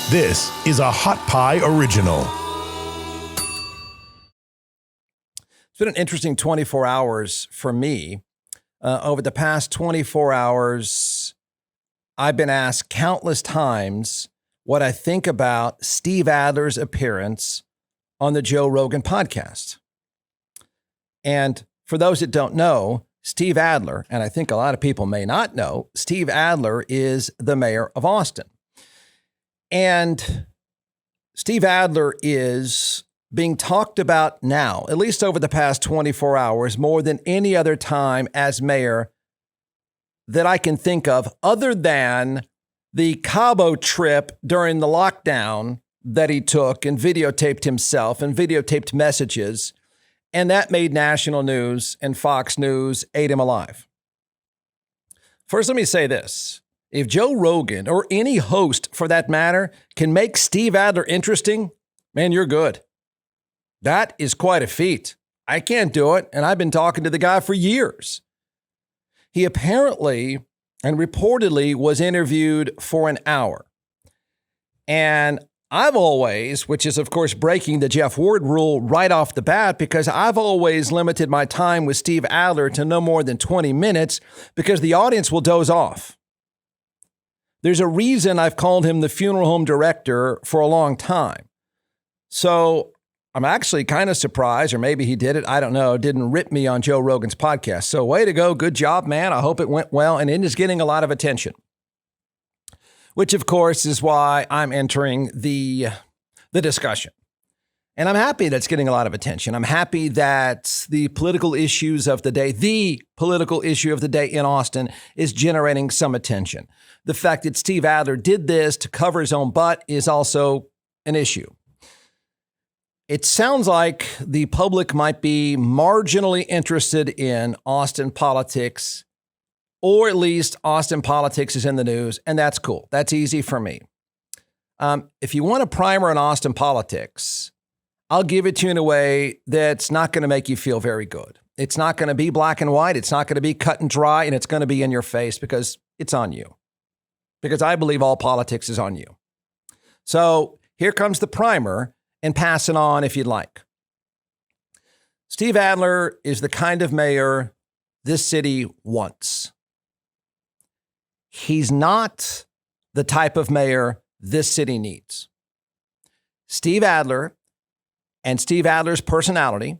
This is a Hot Pie Original. It's been an interesting 24 hours for me. Over the past 24 hours, I've been asked countless times what I think about Steve Adler's appearance on the Joe Rogan podcast. And for those that don't know, Steve Adler, and I think a lot of people may not know, Steve Adler is the mayor of Austin. And Steve Adler is being talked about now, at least over the past 24 hours, more than any other time as mayor that I can think of, other than the Cabo trip during the lockdown that he took and videotaped himself and videotaped messages. And that made national news, and Fox News ate him alive. First, let me say this. If Joe Rogan, or any host for that matter, can make Steve Adler interesting, man, you're good. That is quite a feat. I can't do it, and I've been talking to the guy for years. He apparently and reportedly was interviewed for an hour. And I've always, which is of course breaking the Jeff Ward rule right off the bat, because I've always limited my time with Steve Adler to no more than 20 minutes because the audience will doze off. There's a reason I've called him the funeral home director for a long time. So I'm actually kind of surprised, or maybe he did it, I don't know, didn't rip me on Joe Rogan's podcast. So way to go. Good job, man. I hope it went well, and it is getting a lot of attention. Which, of course, is why I'm entering the discussion. And I'm happy that's getting a lot of attention. I'm happy that the political issues of the day, the political issue of the day in Austin, is generating some attention. The fact that Steve Adler did this to cover his own butt is also an issue. It sounds like the public might be marginally interested in Austin politics, or at least Austin politics is in the news, and that's cool. That's easy for me. If you want a primer on Austin politics, I'll give it to you in a way that's not going to make you feel very good. It's not going to be black and white. It's not going to be cut and dry, and it's going to be in your face because it's on you. Because I believe all politics is on you. So here comes the primer, and pass it on if you'd like. Steve Adler is the kind of mayor this city wants. He's not the type of mayor this city needs. Steve Adler and Steve Adler's personality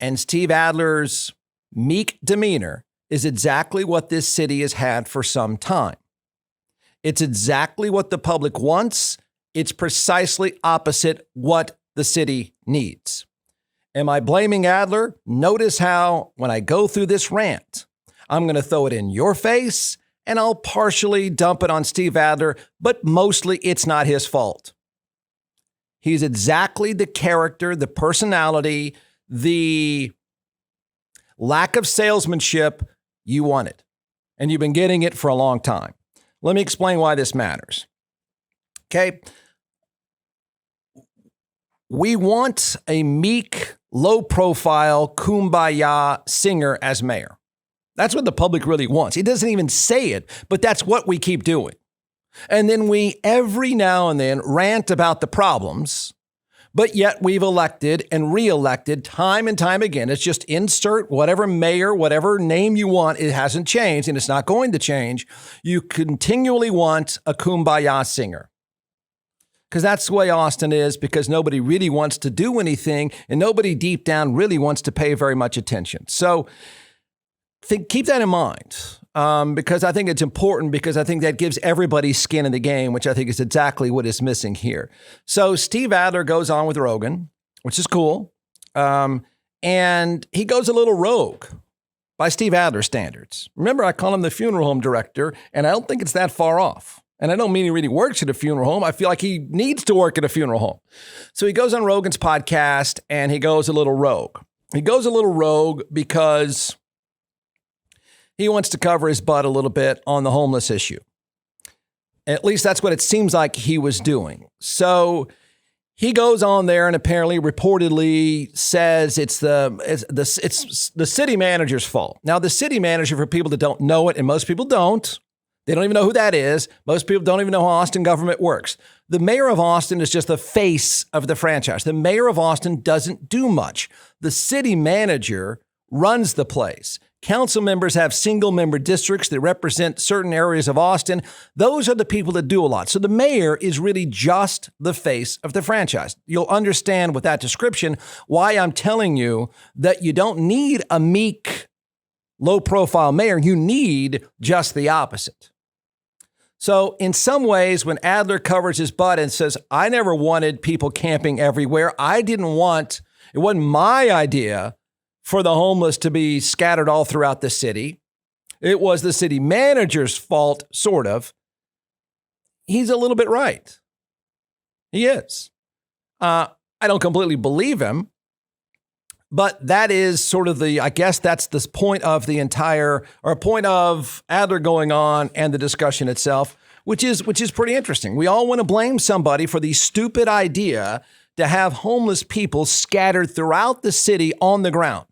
and Steve Adler's meek demeanor is exactly what this city has had for some time. It's exactly what the public wants. It's precisely opposite what the city needs. Am I blaming Adler? Notice how when I go through this rant, I'm going to throw it in your face and I'll partially dump it on Steve Adler, but mostly it's not his fault. He's exactly the character, the personality, the lack of salesmanship you wanted. And you've been getting it for a long time. Let me explain why this matters. Okay. We want a meek, low-profile, kumbaya singer as mayor. That's what the public really wants. He doesn't even say it, but that's what we keep doing. And then we, every now and then, rant about the problems, but yet we've elected and re-elected time and time again. It's just insert whatever mayor, whatever name you want. It hasn't changed, and it's not going to change. You continually want a kumbaya singer. Because that's the way Austin is, because nobody really wants to do anything, and nobody deep down really wants to pay very much attention. So keep that in mind, because I think it's important, because I think that gives everybody skin in the game, which I think is exactly what is missing here. So Steve Adler goes on with Rogan, which is cool, and he goes a little rogue by Steve Adler standards. Remember, I call him the funeral home director, and I don't think it's that far off. And I don't mean he really works at a funeral home. I feel like he needs to work at a funeral home. So he goes on Rogan's podcast and he goes a little rogue. He goes a little rogue because he wants to cover his butt a little bit on the homeless issue. At least that's what it seems like he was doing. So he goes on there and apparently reportedly says it's the city manager's fault. Now, the city manager, for people that don't know it, and most people don't, They don't even know who that is. Most people don't even know how Austin government works. The mayor of Austin is just the face of the franchise. The mayor of Austin doesn't do much. The city manager runs the place. Council members have single member districts that represent certain areas of Austin. Those are the people that do a lot. So the mayor is really just the face of the franchise. You'll understand with that description why I'm telling you that you don't need a meek, low profile mayor. You need just the opposite. So in some ways, when Adler covers his butt and says, I never wanted people camping everywhere. It wasn't my idea for the homeless to be scattered all throughout the city. It was the city manager's fault, sort of. He's a little bit right. He is. I don't completely believe him, but that is sort of I guess that's the point of the entire, or a point of Adler going on and the discussion itself, which is pretty interesting. We all want to blame somebody for the stupid idea to have homeless people scattered throughout the city on the ground.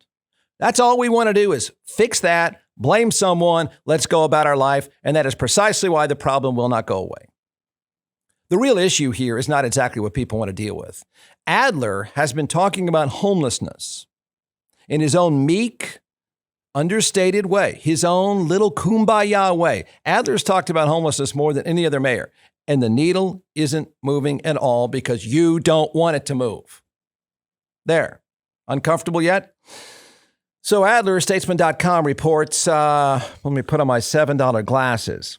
That's all we want to do is fix that, blame someone, let's go about our life. And that is precisely why the problem will not go away. The real issue here is not exactly what people want to deal with. Adler has been talking about homelessness in his own meek, understated way, his own little kumbaya way. Adler's talked about homelessness more than any other mayor. And the needle isn't moving at all because you don't want it to move. There. Uncomfortable yet? So Adler, statesman.com reports, let me put on my $7 glasses.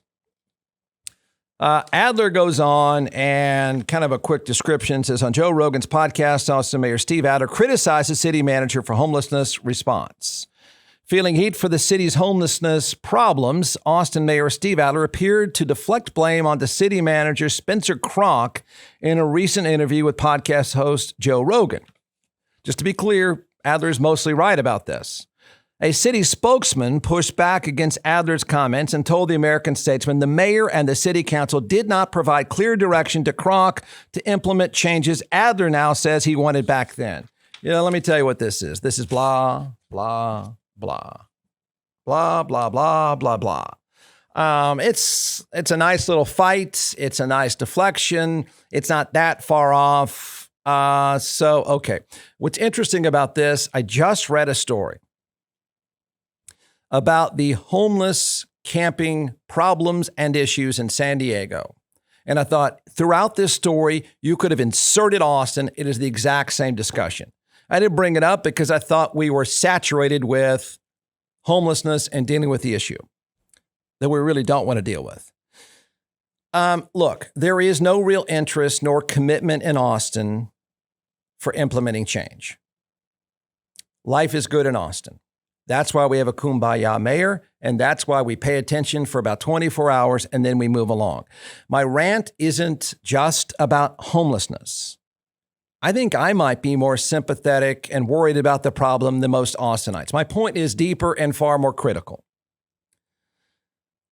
Adler goes on and kind of a quick description says, on Joe Rogan's podcast, Austin Mayor Steve Adler criticizes city manager for homelessness response. Feeling heat for the city's homelessness problems, Austin Mayor Steve Adler appeared to deflect blame onto city manager Spencer Kroc in a recent interview with podcast host Joe Rogan. Just to be clear, Adler is mostly right about this. A city spokesman pushed back against Adler's comments and told the American Statesman the mayor and the city council did not provide clear direction to Kroc to implement changes Adler now says he wanted back then. Let me tell you what this is. This is blah, blah, blah, blah, blah, blah, blah, blah. It's a nice little fight. It's a nice deflection. It's not that far off. Okay. What's interesting about this, I just read a story about the homeless camping problems and issues in San Diego. And I thought throughout this story, you could have inserted Austin. It is the exact same discussion. I didn't bring it up because I thought we were saturated with homelessness and dealing with the issue that we really don't want to deal with. Look, there is no real interest nor commitment in Austin for implementing change. Life is good in Austin. That's why we have a kumbaya mayor, and that's why we pay attention for about 24 hours and then we move along. My rant isn't just about homelessness. I think I might be more sympathetic and worried about the problem than most Austinites. My point is deeper and far more critical.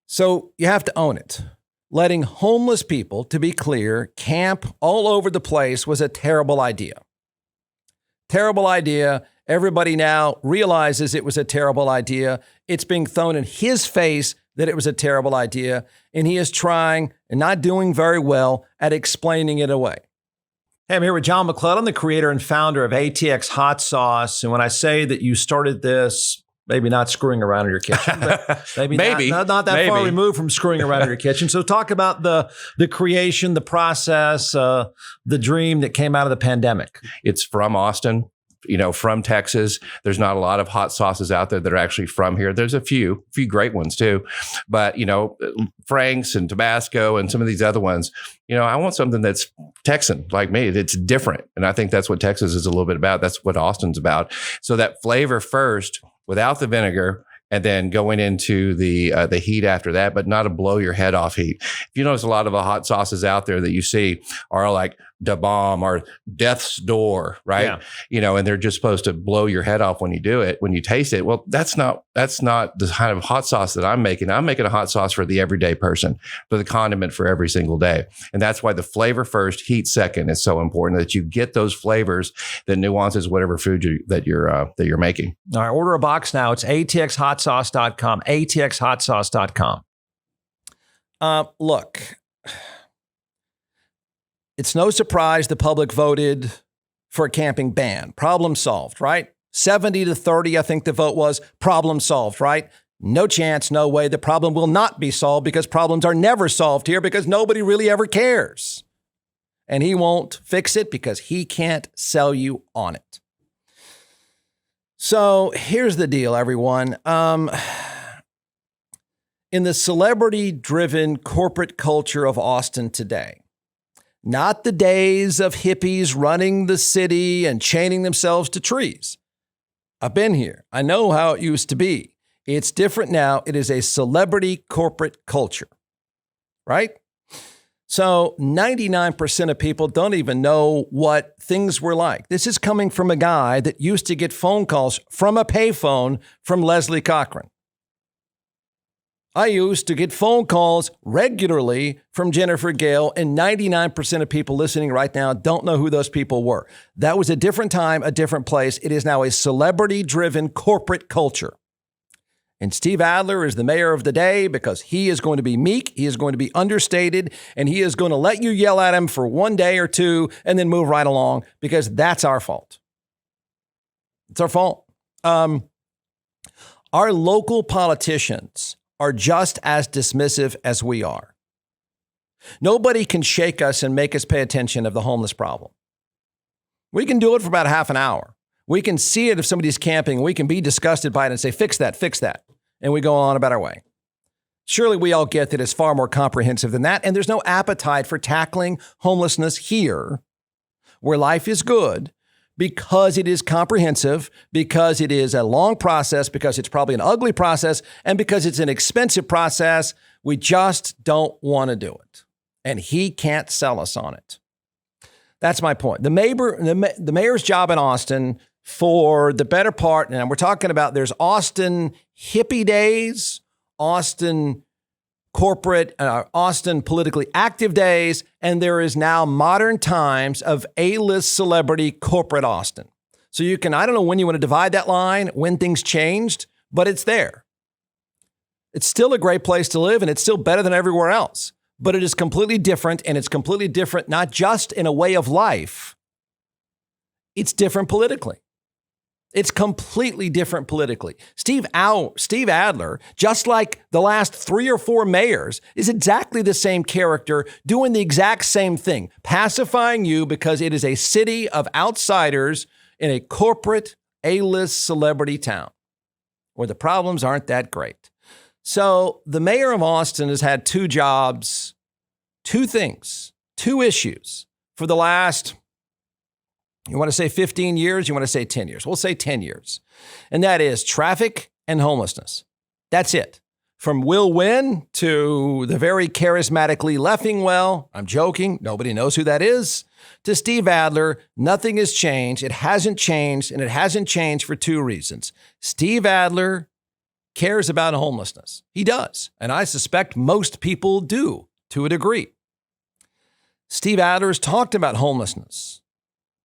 So you have to own it. Letting homeless people, to be clear, camp all over the place was a terrible idea. Terrible idea. Everybody now realizes it was a terrible idea. It's being thrown in his face that it was a terrible idea, and he is trying and not doing very well at explaining it away. Hey, I'm here with John McClellan, the creator and founder of ATX Hot Sauce. And when I say that you started this, maybe not screwing around in your kitchen, but maybe not that far removed from screwing around in your kitchen. So talk about the creation, the process, the dream that came out of the pandemic. It's from Austin, from Texas. There's not a lot of hot sauces out there that are actually from here. There's a few great ones too, but Frank's and Tabasco and some of these other ones, I want something that's Texan like me. It's different. And I think that's what Texas is a little bit about. That's what Austin's about. So that flavor first without the vinegar, and then going into the heat after that, but not a blow your head off heat. If you notice, a lot of the hot sauces out there that you see are like Da Bomb or Death's Door, right? Yeah. And they're just supposed to blow your head off when you do it, when you taste it. Well, that's not the kind of hot sauce that I'm making. I'm making a hot sauce for the everyday person, for the condiment for every single day. And that's why the flavor first, heat second is so important, that you get those flavors that nuances whatever food that you're making. All right, order a box now. It's atxhotsauce.com, atxhotsauce.com. Look, it's no surprise the public voted for a camping ban. Problem solved, right? 70-30, I think the vote was. Problem solved, right? No chance, no way. The problem will not be solved because problems are never solved here because nobody really ever cares. And he won't fix it because he can't sell you on it. So here's the deal, everyone. In the celebrity-driven corporate culture of Austin today, not the days of hippies running the city and chaining themselves to trees. I've been here. I know how it used to be. It's different now. It is a celebrity corporate culture, right? So 99% of people don't even know what things were like. This is coming from a guy that used to get phone calls from a payphone from Leslie Cochran. I used to get phone calls regularly from Jennifer Gale, and 99% of people listening right now don't know who those people were. That was a different time, a different place. It is now a celebrity-driven corporate culture. And Steve Adler is the mayor of the day because he is going to be meek, he is going to be understated, and he is going to let you yell at him for one day or two and then move right along because that's our fault. It's our fault. Our local politicians are just as dismissive as we are. Nobody can shake us and make us pay attention of the homeless problem. We can do it for about half an hour. We can see it if somebody's camping. We can be disgusted by it and say, fix that. And we go on about our way. Surely we all get that it's far more comprehensive than that. And there's no appetite for tackling homelessness here where life is good because it is comprehensive, because it is a long process, because it's probably an ugly process, and because it's an expensive process. We just don't want to do it. And he can't sell us on it. That's my point. The mayor's job in Austin for the better part, and we're talking about there's Austin hippie days, Austin corporate, Austin politically active days, and there is now modern times of A-list celebrity corporate Austin. So you can, I don't know when you want to divide that line, when things changed, but it's there. It's still a great place to live, and it's still better than everywhere else. But it is completely different, and it's completely different not just in a way of life. It's different politically. It's completely different politically. Steve Adler, just like the last 3 or 4 mayors, is exactly the same character doing the exact same thing, pacifying you because it is a city of outsiders in a corporate A-list celebrity town where the problems aren't that great. So the mayor of Austin has had 2 jobs, 2 things, 2 issues for the last, you want to say 15 years? You want to say 10 years? We'll say 10 years. And that is traffic and homelessness. That's it. From Will Wynn to the very charismatically Leffingwell, I'm joking, nobody knows who that is, to Steve Adler, nothing has changed. It hasn't changed, and it hasn't changed for 2 reasons. Steve Adler cares about homelessness. He does. And I suspect most people do to a degree. Steve Adler has talked about homelessness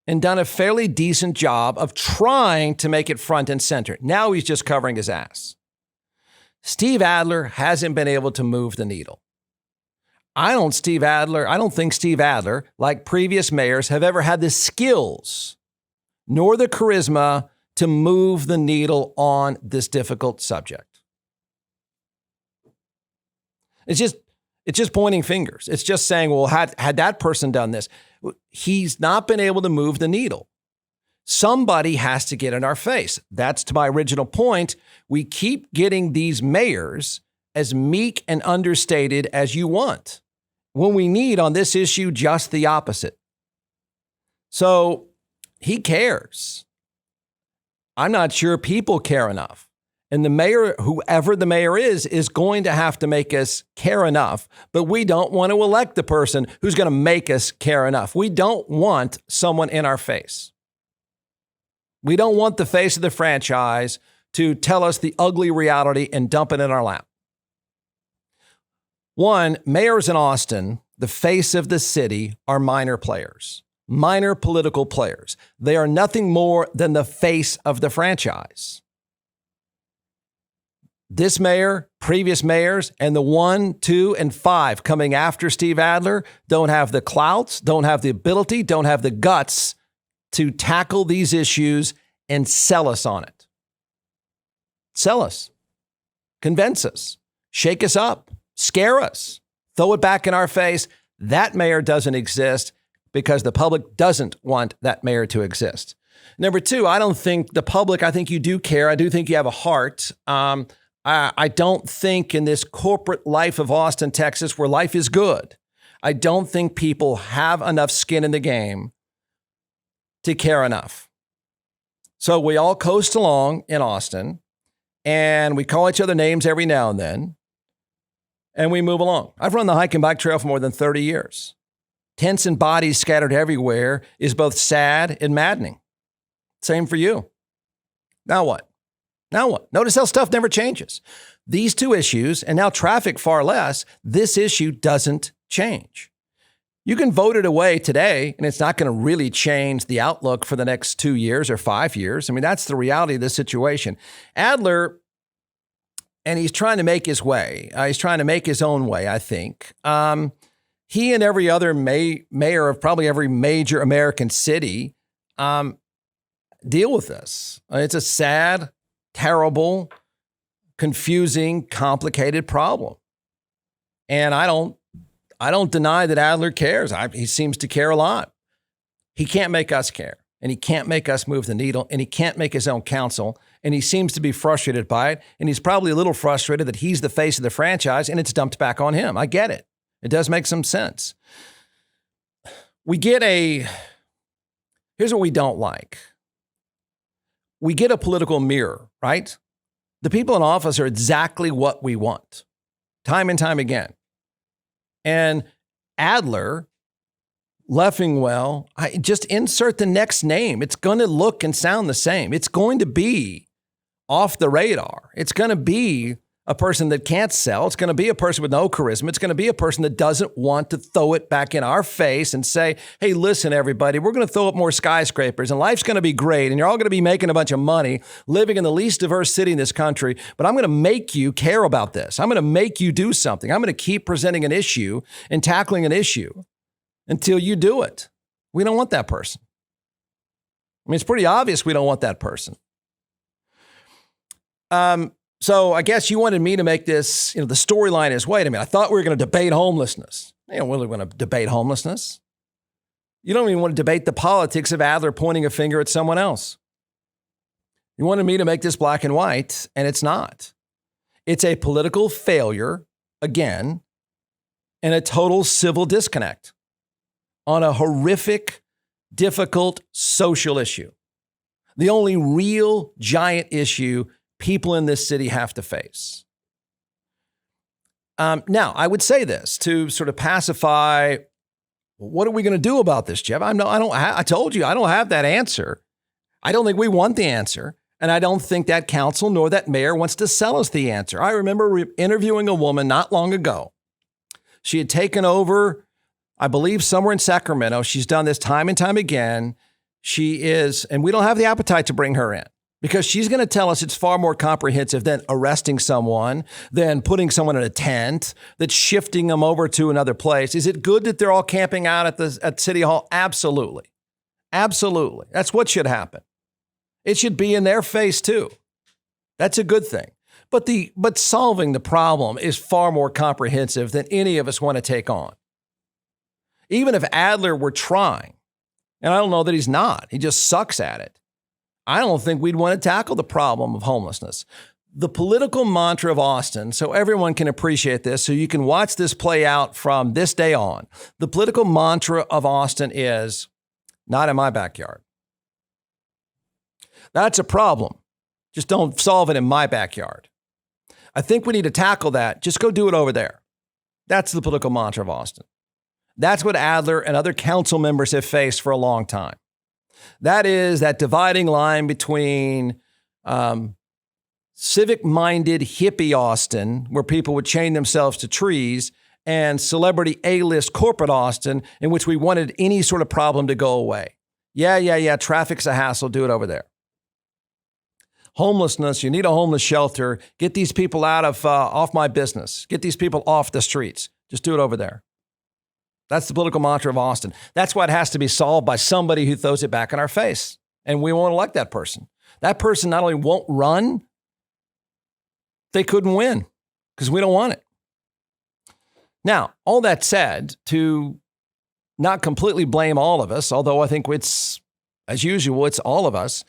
and done a fairly decent job of trying to make it front and center. Now he's just covering his ass. Steve Adler hasn't been able to move the needle. I don't think Steve Adler, like previous mayors, have ever had the skills nor the charisma to move the needle on this difficult subject. It's just pointing fingers. It's just saying, well, had that person done this, he's not been able to move the needle. Somebody has to get in our face. That's to my original point. We keep getting these mayors as meek and understated as you want, when we need on this issue just the opposite. So he cares. I'm not sure people care enough. And the mayor, whoever the mayor is going to have to make us care enough. But we don't want to elect the person who's going to make us care enough. We don't want someone in our face. We don't want the face of the franchise to tell us the ugly reality and dump it in our lap. One, mayors in Austin, the face of the city, are minor players. Minor political players. They are nothing more than the face of the franchise. this mayor, previous mayors, and the 1, 2, and 5 coming after Steve Adler don't have the clout, don't have the ability, don't have the guts to tackle these issues and sell us on it. Sell us, convince us, shake us up, scare us, throw it back in our face. That mayor doesn't exist because the public doesn't want that mayor to exist. Number 2, I don't think the public, I think you do care. I do think you have a heart. I don't think in this corporate life of Austin, Texas, where life is good, I don't think people have enough skin in the game to care enough. So we all coast along in Austin and we call each other names every now and then and we move along. I've run the hike and bike trail for more than 30 years. Tents and bodies scattered everywhere is both sad and maddening. Same for you. Now what? Now what? Notice how stuff never changes. These 2 issues, and now traffic far less, this issue doesn't change. You can vote it away today, and it's not going to really change the outlook for the next 2 years or 5 years. I mean, that's the reality of this situation. Adler, and he's trying to make his way. He's trying to make his own way, I think. He and every other mayor of probably every major American city deal with this. It's a sad, terrible, confusing, complicated problem. And I don't deny that Adler cares. He seems to care a lot. He can't make us care, and he can't make us move the needle, and he can't make his own counsel, and he seems to be frustrated by it, and he's probably a little frustrated that he's the face of the franchise, and it's dumped back on him. I get it. It does make some sense. Here's what we don't like. We get a political mirror, right? The people in office are exactly what we want, time and time again. And Adler, Leffingwell, just insert the next name. It's going to look and sound the same. It's going to be off the radar. It's going to be a person that can't sell. It's going to be a person with no charisma. It's going to be a person that doesn't want to throw it back in our face and say, hey, listen, everybody, we're going to throw up more skyscrapers and life's going to be great and you're all going to be making a bunch of money living in the least diverse city in this country. But I'm going to make you care about this. I'm going to make you do something. I'm going to keep presenting an issue and tackling an issue until you do it. We don't want that person. I mean, it's pretty obvious we don't want that person. So I guess you wanted me to make this, the storyline is, wait a minute, I thought we were going to debate homelessness. You don't really want to debate homelessness. You don't even want to debate the politics of Adler pointing a finger at someone else. You wanted me to make this black and white, and it's not. It's a political failure, again, and a total civil disconnect on a horrific, difficult social issue. The only real giant issue people in this city have to face. Now, I would say this to sort of pacify, what are we going to do about this, Jeff? I told you, I don't have that answer. I don't think we want the answer. And I don't think that council nor that mayor wants to sell us the answer. I remember interviewing a woman not long ago. She had taken over, I believe, somewhere in Sacramento. She's done this time and time again. She is, and we don't have the appetite to bring her in, because she's going to tell us it's far more comprehensive than arresting someone, than putting someone in a tent, that's shifting them over to another place. Is it good that they're all camping out at City Hall? Absolutely. Absolutely. That's what should happen. It should be in their face too. That's a good thing. But solving the problem is far more comprehensive than any of us want to take on. Even if Adler were trying, and I don't know that he's not, he just sucks at it, I don't think we'd want to tackle the problem of homelessness. The political mantra of Austin, so everyone can appreciate this, so you can watch this play out from this day on. The political mantra of Austin is, not in my backyard. That's a problem. Just don't solve it in my backyard. I think we need to tackle that. Just go do it over there. That's the political mantra of Austin. That's what Adler and other council members have faced for a long time. That is that dividing line between civic-minded hippie Austin, where people would chain themselves to trees, and celebrity A-list corporate Austin, in which we wanted any sort of problem to go away. Yeah, traffic's a hassle, do it over there. homelessness. You need a homeless shelter. Get these people out of off my business. Get these people off the streets. Just do it over there. That's the political mantra of Austin. That's why it has to be solved by somebody who throws it back in our face. And we won't elect that person. That person not only won't run, they couldn't win because we don't want it. Now, all that said, to not completely blame all of us, although I think it's, as usual, it's all of us,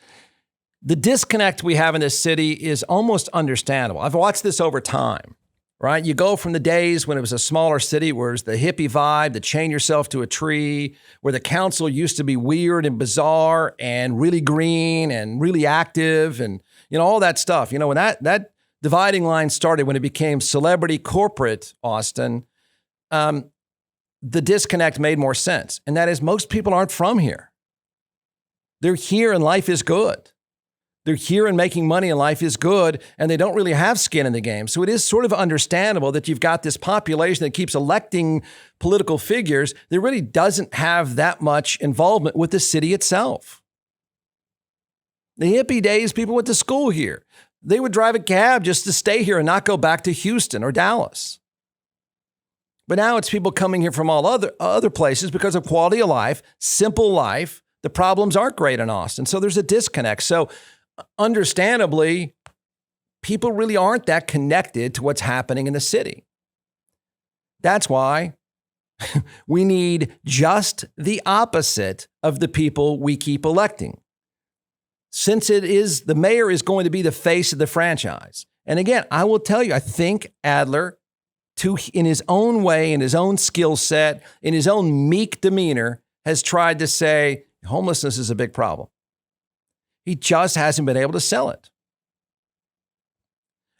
the disconnect we have in this city is almost understandable. I've watched this over time, right? You go from the days when it was a smaller city where it's the hippie vibe, the chain yourself to a tree, where the council used to be weird and bizarre and really green and really active and, all that stuff. When that dividing line started, when it became celebrity corporate Austin, the disconnect made more sense. And that is most people aren't from here. They're here and life is good. They're here and making money and life is good, and they don't really have skin in the game. So it is sort of understandable that you've got this population that keeps electing political figures that really doesn't have that much involvement with the city itself. The hippie days, people went to school here. They would drive a cab just to stay here and not go back to Houston or Dallas. But now it's people coming here from all other places because of quality of life, simple life. The problems aren't great in Austin. So there's a disconnect. So understandably, people really aren't that connected to what's happening in the city. That's why we need just the opposite of the people we keep electing. Since the mayor is going to be the face of the franchise. And again, I will tell you, I think Adler, in his own way, in his own skill set, in his own meek demeanor, has tried to say homelessness is a big problem. He just hasn't been able to sell it.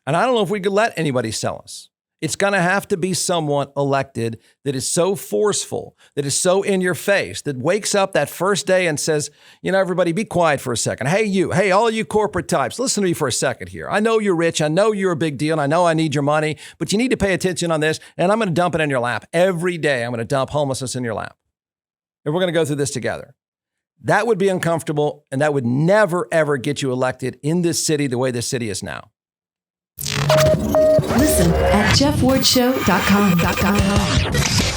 And I don't know if we could let anybody sell us. It's going to have to be someone elected that is so forceful, that is so in your face, that wakes up that first day and says, everybody be quiet for a second. Hey, all you corporate types, listen to me for a second here. I know you're rich. I know you're a big deal. And I know I need your money, but you need to pay attention on this. And I'm going to dump it in your lap. Every day I'm going to dump homelessness in your lap. And we're going to go through this together. That would be uncomfortable. And that would never, ever get you elected in this city the way this city is now. Listen at jeffwardshow.com.